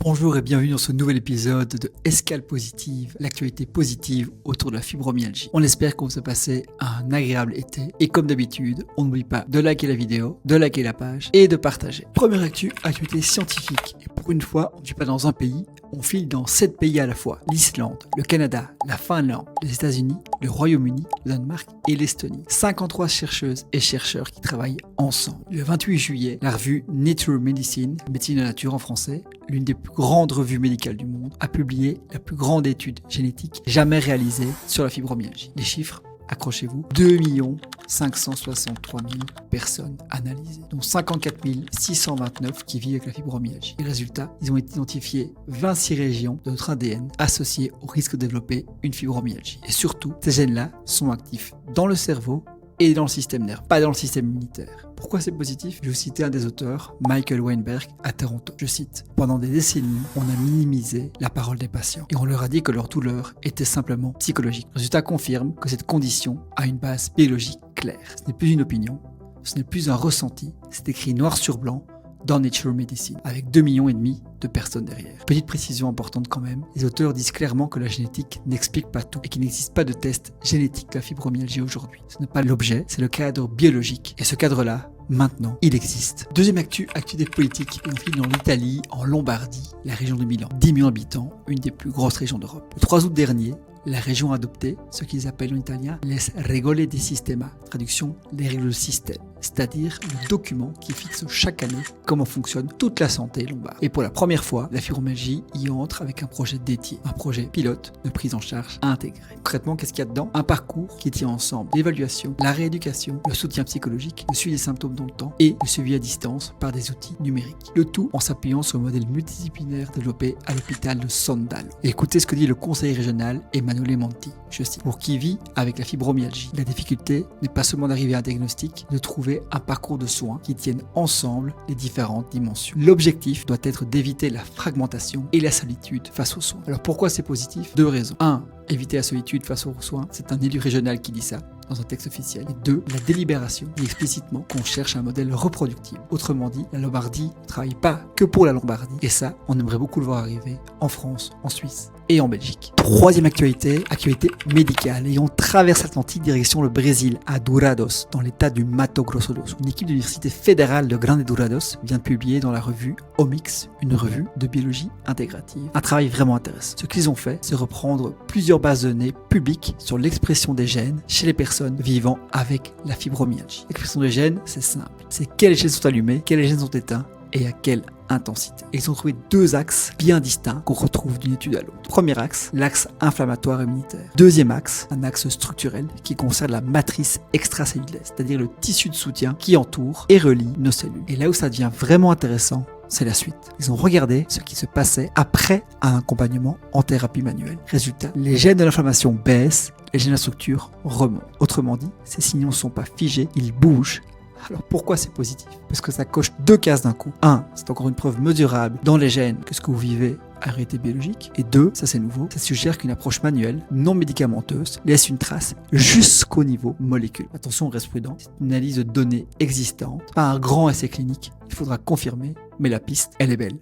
Bonjour et bienvenue dans ce nouvel épisode de Escale Positive, l'actualité positive autour de la fibromyalgie. On espère que vous avez passé un agréable été et comme d'habitude, on n'oublie pas de liker la vidéo, de liker la page et de partager. Première actualité scientifique. Et pour une fois, on ne vit pas dans un pays, on file dans 7 pays à la fois. L'Islande, le Canada, la Finlande, les États-Unis, le Royaume-Uni, le Danemark et l'Estonie. 53 chercheuses et chercheurs qui travaillent ensemble. Le 28 juillet, la revue Nature Medicine, médecine de la nature en français, l'une des plus grandes revues médicales du monde, a publié la plus grande étude génétique jamais réalisée sur la fibromyalgie. Les chiffres, accrochez-vous, 2 563 000 personnes analysées, dont 54 629 qui vivent avec la fibromyalgie. Les résultats, ils ont identifié 26 régions de notre ADN associées au risque de développer une fibromyalgie. Et surtout, ces gènes-là sont actifs dans le cerveau et dans le système nerveux, pas dans le système immunitaire. Pourquoi c'est positif? Je vais vous citer un des auteurs, Michael Weinberg, à Toronto. Je cite: « Pendant des décennies, on a minimisé la parole des patients et on leur a dit que leur douleur était simplement psychologique. Le résultat confirme que cette condition a une base biologique claire. Ce n'est plus une opinion, ce n'est plus un ressenti, c'est écrit noir sur blanc dans Nature Medicine, avec 2,5 millions de personnes derrière. » Petite précision importante quand même, les auteurs disent clairement que la génétique n'explique pas tout et qu'il n'existe pas de test génétique de la fibromyalgie aujourd'hui. Ce n'est pas l'objet, c'est le cadre biologique. Et ce cadre-là, maintenant, il existe. Deuxième actu des politiques, on file dans l'Italie, en Lombardie, la région de Milan. 10 millions d'habitants, une des plus grosses régions d'Europe. Le 3 août dernier, la région a adopté ce qu'ils appellent en italien les regole di sistema, traduction les règles de système, c'est-à-dire le document qui fixe chaque année comment fonctionne toute la santé lombarde. Et pour la première fois, la fibromyalgie y entre avec un projet dédié, un projet pilote de prise en charge intégrée. Concrètement, qu'est-ce qu'il y a dedans? Un parcours qui tient ensemble l'évaluation, la rééducation, le soutien psychologique, le suivi des symptômes dans le temps et le suivi à distance par des outils numériques. Le tout en s'appuyant sur le modèle multidisciplinaire développé à l'hôpital de Sandalo. Et écoutez ce que dit le conseiller régional Emanuele Monti, je cite: « Pour qui vit avec la fibromyalgie, la difficulté n'est pas seulement d'arriver à un diagnostic, de trouver un parcours de soins qui tienne ensemble les différentes dimensions. L'objectif doit être d'éviter la fragmentation et la solitude face aux soins. » Alors pourquoi c'est positif? Deux raisons. 1. Éviter la solitude face aux soins, c'est un élu régional qui dit ça dans un texte officiel. Et 2. La délibération dit explicitement qu'on cherche un modèle reproductible. Autrement dit, la Lombardie ne travaille pas que pour la Lombardie. Et ça, on aimerait beaucoup le voir arriver en France, en Suisse et en Belgique. Troisième actualité médicale. Et on traverse l'Atlantique direction le Brésil, à Dourados, dans l'état du Mato Grosso do Sul. Une équipe de l'université fédérale de Grande Dourados vient de publier dans la revue Omics, une revue de biologie intégrative, un travail vraiment intéressant. Ce qu'ils ont fait, c'est reprendre plusieurs bases de données publiques sur l'expression des gènes chez les personnes vivant avec la fibromyalgie. L'expression des gènes, c'est simple. C'est quels gènes sont allumés, quels gènes sont éteints et à quelle intensité. Et ils ont trouvé deux axes bien distincts qu'on retrouve d'une étude à l'autre. Premier axe, l'axe inflammatoire immunitaire. Deuxième axe, un axe structurel qui concerne la matrice extracellulaire, c'est-à-dire le tissu de soutien qui entoure et relie nos cellules. Et là où ça devient vraiment intéressant, c'est la suite. Ils ont regardé ce qui se passait après un accompagnement en thérapie manuelle. Résultat, les gènes de l'inflammation baissent, les gènes de la structure remontent. Autrement dit, ces signaux ne sont pas figés, ils bougent. Alors pourquoi c'est positif? Parce que ça coche deux cases d'un coup. 1. C'est encore une preuve mesurable dans les gènes que ce que vous vivez a réalité biologique. Et 2. Ça c'est nouveau, ça suggère qu'une approche manuelle, non médicamenteuse, laisse une trace jusqu'au niveau molécule. Attention, on reste prudent. C'est une analyse de données existantes, pas un grand essai clinique. Il faudra confirmer, mais la piste, elle est belle.